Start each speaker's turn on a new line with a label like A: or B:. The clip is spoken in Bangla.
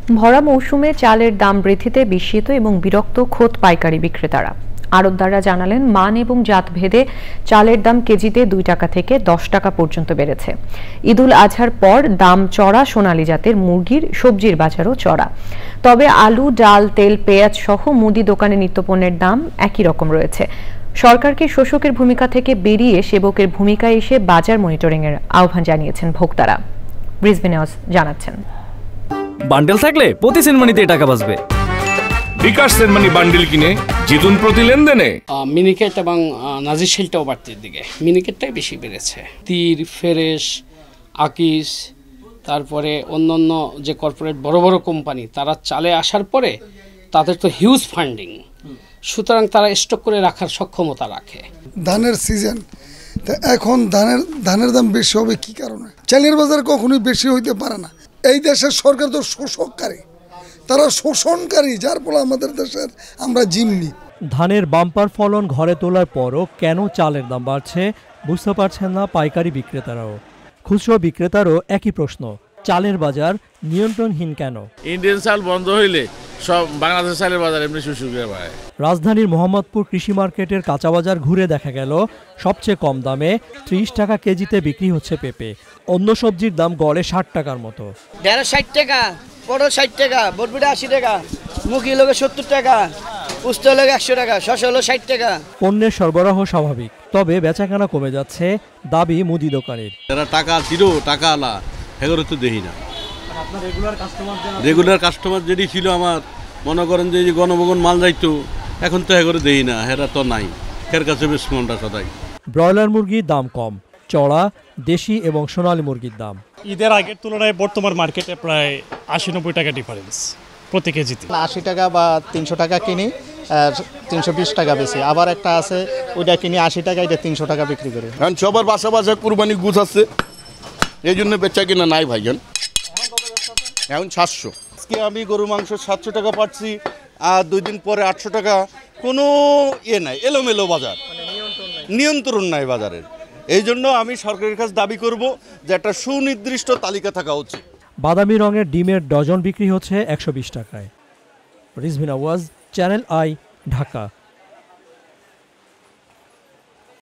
A: ভরা মৌসুমে চালের দাম বৃদ্ধিতে বিস্মিত এবং বিরক্ত খোদ পাইকারি বিক্রেতারা। আড়তদাররা জানালেন, মান এবং জাত ভেদে চালের দাম কেজিতে 2 টাকা থেকে 10 টাকা পর্যন্ত বেড়েছে। ঈদুল আজহার পর দাম চড়া সোনালী জাতের মুরগির, সবজির বাজারও চড়া। তবে আলু, ডাল, তেল, পেঁয়াজ সহ মুদি দোকানে নিত্যপণ্যের দাম একই রকম রয়েছে। সরকারকে শোষকের ভূমিকা থেকে বেরিয়ে সেবকের ভূমিকায় এসে বাজার মনিটরিংয়ের আহ্বান জানিয়েছেন ভোক্তারা। ব্রিসবেনে জানাচ্ছেন,
B: বান্ডেল থাকলে প্রতি সেনমানিতে টাকা বাঁচবে।
C: বিকাশ সেনমানি বান্ডেল কিনে জিতুন প্রতি লেনদেনে।
D: মিনিকেট এবং নাজিরশিলটাও বাড়তির দিকে, মিনিকেটটাই বেশি বেড়েছে। তীর, ফেরেশ, আকিস, তারপরে অন্যান্য যে কর্পোরেট বড় বড় কোম্পানি, তারা চালে আসার পরে তাদের তো হিউজ ফান্ডিং, সুতরাং তারা স্টক করে রাখার সক্ষমতা রাখে।
E: ধানের সিজন, তা এখন ধানের দাম বেশি হবে কি কারণে? চালের বাজার কখনোই বেশি হইতে পারে না। এই দেশের সরকার তো শোষককারী, তারা শোষণকারী, যার ফলে আমাদের দেশের আমরা জিম্মি।
F: ধানের বাম্পার ফলন ঘরে তোলার পরও কেন চালের দাম বাড়ছে বুঝতে পারছেন না পাইকারি বিক্রেতারাও। খুচরো বিক্রেতারও একই প্রশ্ন, চালের বাজার নিয়ন্ত্রণহীন কেন?
G: ইন্ডিয়ান চাল বন্ধ হইলে সব বাংলাদেশ চালের বাজার এমনি সুসুখে পায়।
F: রাজধানীর মোহাম্মদপুর কৃষি মার্কেটের কাঁচা বাজার ঘুরে দেখা গেল, সবচেয়ে কম দামে 30 টাকা কেজিতে বিক্রি হচ্ছে পেঁপে। অন্য সবজির দাম গড়ে 60 টাকার মতো।
H: 60 টাকা, পটল 60 টাকা, বরবটি 80 টাকা, মুখি লোকে 70 টাকা, উস্তা লোকে 100 টাকা, শসা হলো 60 টাকা।
F: পণ্যের সরবরাহ স্বাভাবিক, তবে বেচাকেনা কমে যাচ্ছে, দাবি মুদি দোকানের।
I: যারা টাকা ছিল, টাকা আলা এগুলো তো দেখি না। রেগুলার কাস্টমার যেটি ছিল আমার, মনে করেন যে গণভোগন মাল যাইতো, এখন তো এগুলো দেখি না, হেরা তো নাই। এর কাছে বেশ মনটা সদাই।
F: ব্রয়লার মুরগির দাম কম, চড়া দেশি এবং সোনালী মুরগির দাম।
J: ঈদের আগের তুলনায় বর্তমান মার্কেটে প্রায় 80-90 টাকা ডিফারেন্স প্রতি কেজিতে।
K: 80 টাকা বা 300 টাকা কিনি, 320 টাকা বেশি। আবার একটা আছে, ওইটা কিনি 80 টাকা, এটা 300 টাকা বিক্রি করি।
L: কারণ সবার বাসা বাসা কুরবানি গুছ আছে, এই জন্য বেচা কিনা নাই ভাইজান। এখন 700।
M: আজকে আমি গরু মাংস 700 টাকা পাচ্ছি, আর 2 দিন পরে 800 টাকা। কোনো নাই, এলোমেলো বাজার, নিয়ন্ত্রণ নাই বাজারের। এই জন্য আমি সরকারের কাছে দাবি করব যে একটা সুনির্দিষ্ট তালিকা থাকা উচিত।
F: বাদামি রঙের ডিমের ডজন বিক্রি হচ্ছে 120 টাকায়। রিজভিন আওয়াজ, চ্যানেল আই, ঢাকা।